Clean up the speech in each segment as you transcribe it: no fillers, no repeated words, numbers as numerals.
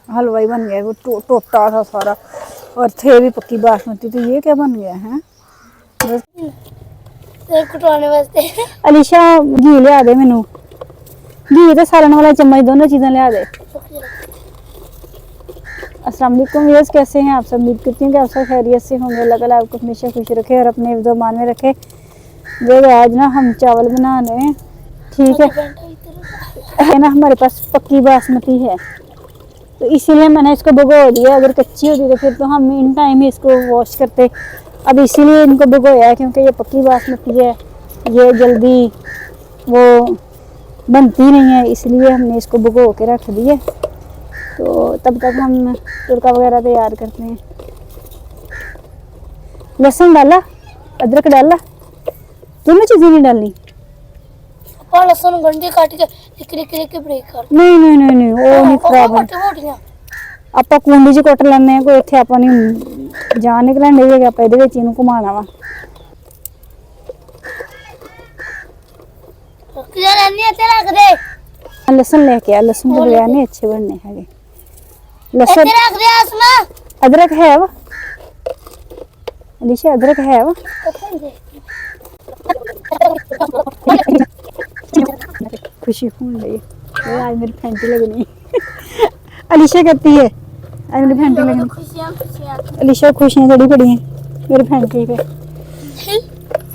हलवा ही बन गया, वो टोटा था सारा और थे भी पक्की बासमती। तो ये क्या बन गया है? वास्ते अलीशा घी लिया दे मैनू, घी तो सालन वाला चम्मच, दोनों चीज़ें लिया दे। अस्सलाम वालेकुम व्यूअर्स, कैसे हैं आप सब? उम्मीद करती हूँ कि आप सब खैरियत से होंगे। अल्लाह ताला आपको हमेशा खुश रखे और अपने हिफ्ज़ मान में रखे। जो आज ना हम चावल बना रहे हैं, ठीक है ना। हमारे पास पक्की बासमती है तो इसीलिए मैंने इसको भिगो दिया। अगर कच्ची होती तो फिर तो हम इन टाइम ही इसको वॉश करते। अब इसीलिए इनको भिगोया है क्योंकि ये पक्की बासमती है, ये जल्दी वो बनती नहीं है, इसलिए हमने इसको भिगो के रख दिए। तो तब तक हम तुड़का वगैरह तैयार करते हैं। लहसुन डाला, अदरक डाला, दोनों चीज़ें नहीं डालनी। लहसुन गंढे काट के एक ब्रेक कर। नहीं नहीं नहीं नहीं, वो नहीं खराब है। ਆਪਾਂ ਕੁੰਡੀ 'ਚ ਕੁੱਟ ਲੈਂਦੇ ਹਾਂ, ਕੋਈ ਇੱਥੇ ਆਪਾਂ ਨਹੀਂ ਜਾਨ ਨਿਕਲਣ ਨਹੀਂ ਹੈਗਾ। ਆਪਾਂ ਇਹਦੇ ਵਿੱਚ ਇਹਨੂੰ ਘੁਮਾਉਣਾ ਵਾ। लहसुन लेके आ, लहसुन के बगैर नहीं अच्छे बनने हैं। लहसुन अदरक है वो अलीशा, अदरक है वो। खुशी हो रही है आज मेरी फैंटी लगनी। अलीशा कहती है आज मेरी फैंटी लगनी। अलीशा खुशियाँ चढ़ी पड़ी हैं मेरी फैंटी पे।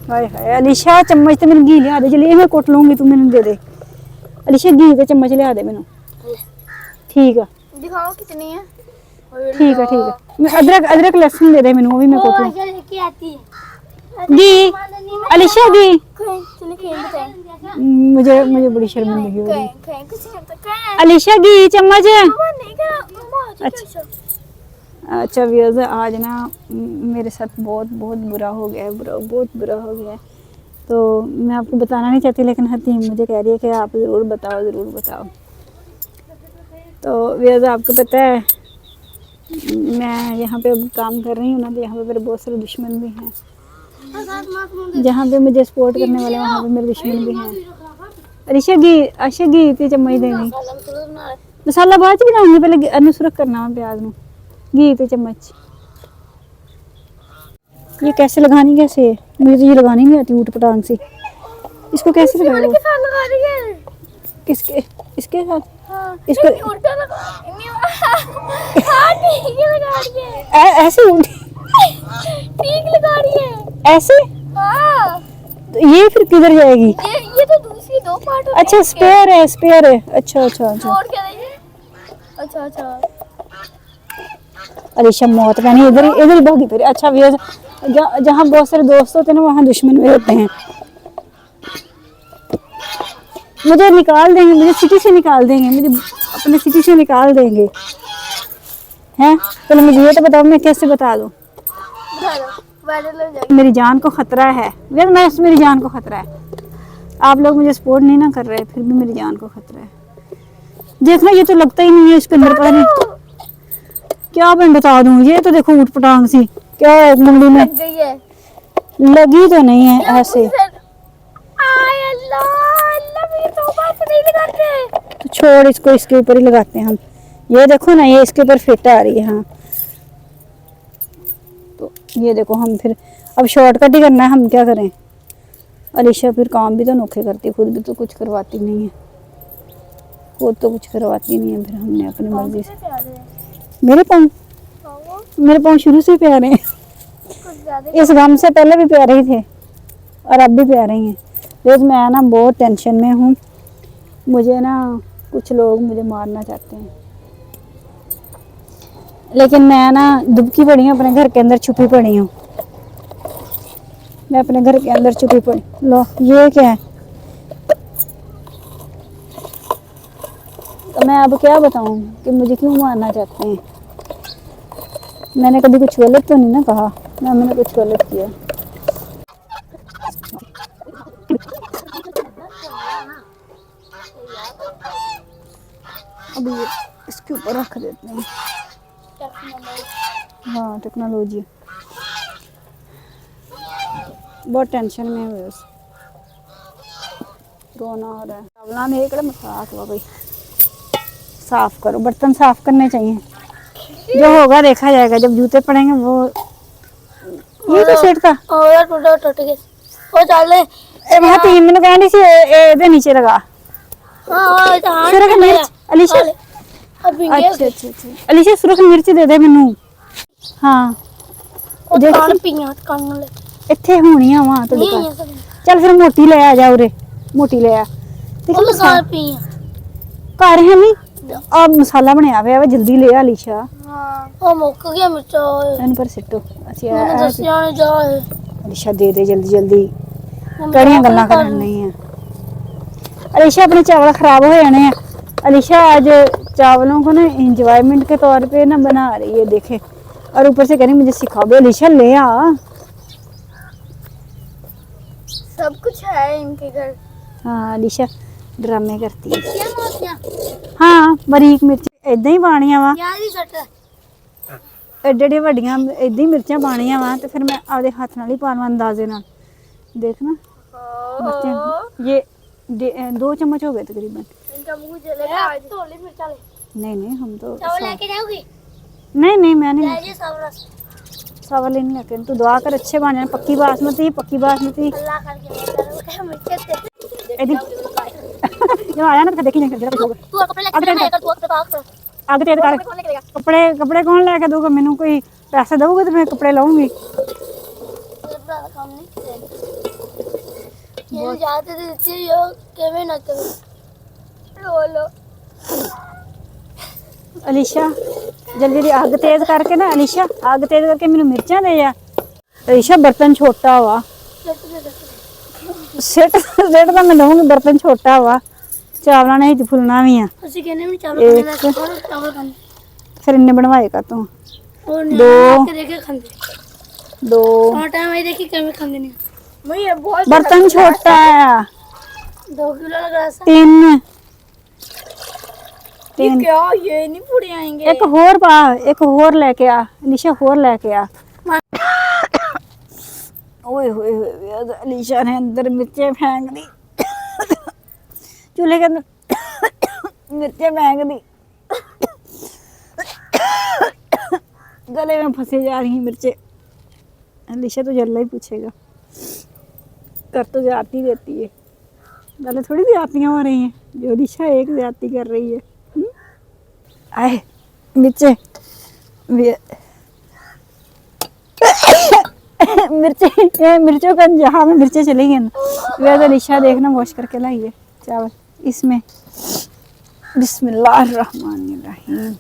हाय हाय अलीशा, चम्मच तो मैंने घी लिया दे, चलिए मैं कुट लूंगी, तू मैंने दे दे। अलीशा घी तो चम्मच लिया दे मैंने। ठीक है, दिखाओ कितनी है। ठीक है ठीक है। मैं अदरक अदरक लहसुन दे दे मैंने, वो भी मैं कुट लूँ। घी अलीशा घी, मुझे मुझे बड़ी शर्मिंदगी हो रही। अलीशा घी चम्मच। अच्छा अच्छा व्यूअर्स, आज ना मेरे साथ बहुत बहुत बुरा हो गया है, बहुत बुरा हो गया है। तो मैं आपको बताना नहीं चाहती, लेकिन हतीम मुझे कह रही है कि आप ज़रूर बताओ, ज़रूर बताओ। तो व्यूअर्स, आपको पता है मैं यहाँ पे अब काम कर रही हूँ ना, तो यहाँ पे मेरे बहुत सारे दुश्मन भी हैं। जहाँ पे मुझे सपोर्ट करने वाले वहाँ पे मेरे दुश्मन भी हैं। अलीशा घी, अच्छा घी इतनी चम्मच देनी। मसाला बाद च बनाऊंगी, पहले अनुसरख करना है प्याज में। घी ते चम्मच। ये कैसे लगानी, कैसे है? मुझे तो ये लगानी नहीं आती ऊट पटांग से। इसको कैसे लगाओ? किसके इसके साथ? हाँ, इसको ऐसे लगा रही है ऐसे। हाँ। तो ये फिर किधर जाएगी? ये तो दूसरी दो पार्ट। अच्छा स्पेयर है, स्पेयर है। अच्छा अच्छा अच्छा अच्छा अच्छा। अलीशा मौत कहनी इधर इधर भागी फिर। अच्छा व्यूअर्स, जहाँ बहुत सारे दोस्त होते हैं ना, वहाँ दुश्मन भी होते हैं। मुझे निकाल देंगे, मुझे सिटी से निकाल देंगे, मुझे अपने सिटी से निकाल देंगे हैं। चलो मुझे ये तो बताओ, मैं कैसे बता दूँ? मेरी जान को खतरा है यार, मैं मेरी जान को खतरा है। आप लोग मुझे सपोर्ट नहीं ना कर रहे, फिर भी मेरी जान को खतरा है। देखना, ये तो लगता ही नहीं है इसके अंदर। पानी क्या मैं बता दूं? ये तो देखो ऊट पटांग सी क्या है मुंडी में लगी तो नहीं है ऐसे। तो छोड़ इसको, इसके ऊपर ही लगाते हैं हम। ये देखो ना, ये इसके ऊपर फिट आ रही है। हाँ तो ये देखो, हम फिर अब शॉर्टकट ही करना है, हम क्या करें। अलीशा फिर काम भी तो नोखे करती, खुद भी तो कुछ करवाती नहीं है, खुद तो कुछ करवाती नहीं है। फिर हमने अपनी मर्जी से। मेरे पाँव शुरू से प्यारे हैं। इस गम से पहले भी प्यारे ही थे और अब भी प्यारे ही हैं। लेकिन मैं ना बहुत टेंशन में हूँ। मुझे ना कुछ लोग मुझे मारना चाहते हैं, लेकिन मैं ना दुबकी पड़ी हूँ, अपने घर के अंदर छुपी पड़ी हूँ। मैं अपने घर के अंदर छुपी पड़ी। लो ये क्या है? तो मैं अब क्या बताऊँ कि मुझे क्यों मारना चाहते हैं। मैंने कभी कुछ गलत तो नहीं ना कहा ना, मैंने कुछ गलत किया। अब ये इसके ऊपर रख देते हैं। हाँ टेक्नोलॉजी। बहुत टेंशन में है, रोना आ रहा है। चावलों में एक मसाक हुआ भाई, साफ करो, बर्तन साफ करने चाहिए। जो होगा देखा जाएगा, जब जूते पड़ेंगे वो। ये क्या सेट था? और टूट गए वो डाले। ए वहां तो मैंने कहनी सी ए नीचे लगा। हां हां सुरख मिर्च अलीशा। अच्छा अच्छा अच्छा अलीशा सुरख मिर्च दे दे मैनू। हां ਉਹ ਕਾਣ ਪੀਆਂ ਕੰਨ ਲੈ ਇੱਥੇ ਹੋਣੀਆਂ ਵਾ ਤੁਹਾਡੇ ਨਹੀਂ ਘਰ। ਚੱਲ ਫਿਰ ਮੋਟੀ ਲੈ ਆ ਜਾ ਉਰੇ, ਮੋਟੀ ਲੈ ਆ। ਉਹ ਕਾਣ ਪੀਆਂ ਘਰ ਹੈ ਨਹੀਂ ਆ ਮਸਾਲਾ ਬਣਿਆ ਹੋਇਆ ਵਾ, ਜਲਦੀ ਲੈ ਆ ਅਲੀਸ਼ਾ। ਹਾਂ ਉਹ ਮੁੱਕ ਗਿਆ ਮਿਰਚ ਇਹਨੂੰ ਪਰ ਸਿੱਟੋ। ਅਸੀਂ ਮੈਨੂੰ ਦੱਸਿਆ ਨੇ ਜਾ ਅਲੀਸ਼ਾ ਦੇ ਦੇ ਜਲਦੀ ਜਲਦੀ, ਕਿਹੜੀਆਂ ਗੱਲਾਂ ਕਰਨ ਨਹੀਂ ਆ। अलीशा अपने चावल खराब हो जाने हैं। अलीशा आज चावलों को ना एंजॉयमेंट के तौर पे ना बना रही है, देखे, और ऊपर से कह रही मुझे सिखा दो। अलीशा ले आ, सब कुछ है इनके घर। हाँ अलीशा ड्रामे करती है। हाँ बारीक मिर्च इदा ही पानिया वा, एडे एडे वड्डियां इदा ही मिर्चां पानिया वा, तो फिर मैं आपदे हाथ नाल ही पा लवां अंदाजे नाल। देखना ये 2 चम्मच हो गए तकरीबन। इनका मुंह जलेगा आज। थोड़ी मिर्च ले। नहीं नहीं हम तो चावल लेके जाओगी? नहीं नहीं मैं नहीं ले सावरा चावल नहीं लेके। तू दुआ कर अच्छे बन जाए, पक्की बासमती अल्लाह करके मिर्च एदी जो आया ना तो देखी नहीं जरा होगा। तू कपड़े लेके ना कर, तू पाक आगे तेरे कर कपड़े कपड़े कौन लेके दूगा? मैनू कोई पैसे दोगे तो मैं कपड़े लाऊंगी। काम नहीं ये जाते देती हो केवे ना करो रोलो। अलीशा जल्दी जल्दी आग तेज करके ना, अलीशा आग तेज करके मैनू मिर्चा दे जा। अलीशा बर्तन छोटा हुआ सेट सेट तो मैं दूंगी, बर्तन छोटा हुआ, चावलों ने ही फुलना भी है। ਅਸੀਂ ਕਹਿੰਦੇ ਵੀ ਚਾਵਲ ਖਾਣੇ फिर इन्ने बनवाए का तू? और दो के देखे खांदे 2 और टाइम आई देखी किਵੇਂ ਖਾਂਦੇ ਨੇ। मैं ये बहुत बर्तन छोटा है। 2 किलो लगा सा 3 क्या ये नहीं पूरे आएंगे। एक होर पा, एक होर लेके आ अलीशा, होर लेके आ। ओए होए होए अलीशा ने अंदर मिर्चें फेंक दी, चूल्हे के अंदर मिर्चें फेंक दी, गले में फंसी जा रही मिर्चें। अलीशा तो जल्ला ही पूछेगा, कर तो जाती रहती है, गले थोड़ी ज्यादतियाँ हो रही हैं जो अलीशा एक ज्यादती कर रही है। आए मिर्चें मिर्चों का जहाँ में मिर्चें चली गई वे तो अलीशा देखना वॉश करके लाई है चावल। इसमें बिस्मिल्लाहिर्रहमानिर्रहीम।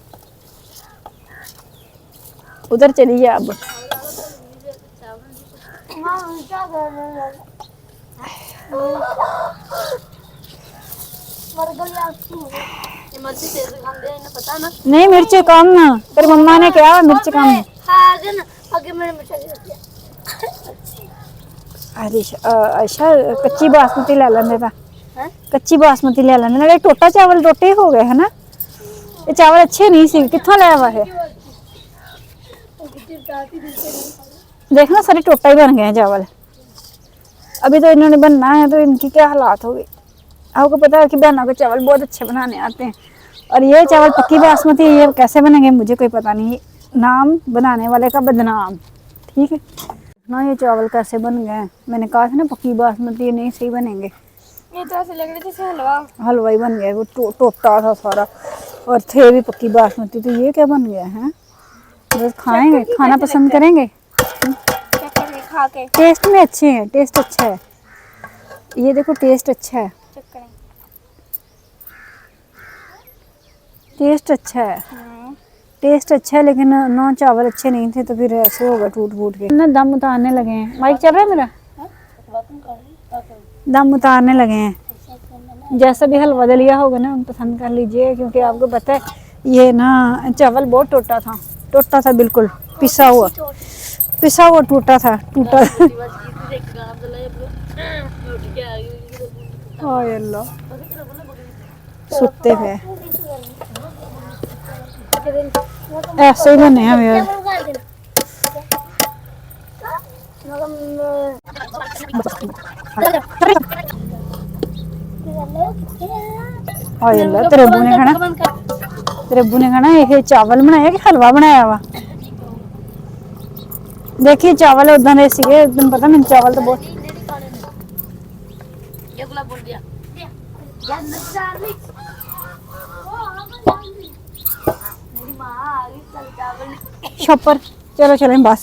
उधर चली जा अब। नहीं मिर्च कम, तेरी मम्मा ने क्या मिर्च कम। अच्छा कच्ची बासमती ले लेंगे था, कच्ची बासमती ले लेंगे नाले टोटा चावल टोटे हो गए है ना, ये चावल अच्छे नहीं सी, कित्थों ले आवा है? देखना सारे टोटा ही बन गए हैं चावल। अभी तो इन्होंने बनना है तो इनकी क्या हालात होगी। आपको पता है कि बहनों के चावल बहुत अच्छे बनाने आते हैं, और ये चावल पक्की बासमती ये कैसे बनेंगे मुझे कोई पता नहीं, नाम बनाने वाले का बदनाम। ठीक है ना, ये चावल कैसे बन गए? मैंने कहा था ना पक्की बासमती नहीं सही बनेंगे। ये तो ऐसे लग रहे थे हलवा हलवाई बन गया, वो टोटा था सारा, और थे भी पक्की बासमती, तो ये क्या बन गया है? बस खाएंगे, खाना पसंद करेंगे, खा के टेस्ट में अच्छे हैं, टेस्ट अच्छा है, ये देखो टेस्ट अच्छा है, टेस्ट अच्छा है, टेस्ट अच्छा है, लेकिन ना चावल अच्छे नहीं थे तो फिर ऐसे होगा टूट फूट के ना। दम उतारने लगे हैं, माइक चल रहा है मेरा, दम उतारने लगे हैं। जैसा भी हलवा दलिया होगा ना पसंद कर लीजिए, क्योंकि आपको पता है ये ना चावल बहुत टोटा था बिल्कुल, पिसा हुआ टूटा था। हाय अल्लाह, सुते पे ऐसे ही बने हैं यार। हाय अल्लाह, तेरे अब्बू ने खाना तेरे अब्बू ने कहना ये चावल बनाया कि हलवा बनाया वा देखिए चावल उदा दे सीगे तुम पता मैं चावल तो बहुत ये गुलाब बोल दिया मेरी माँ आ गई कल चावल छप्पर चलो चलें बस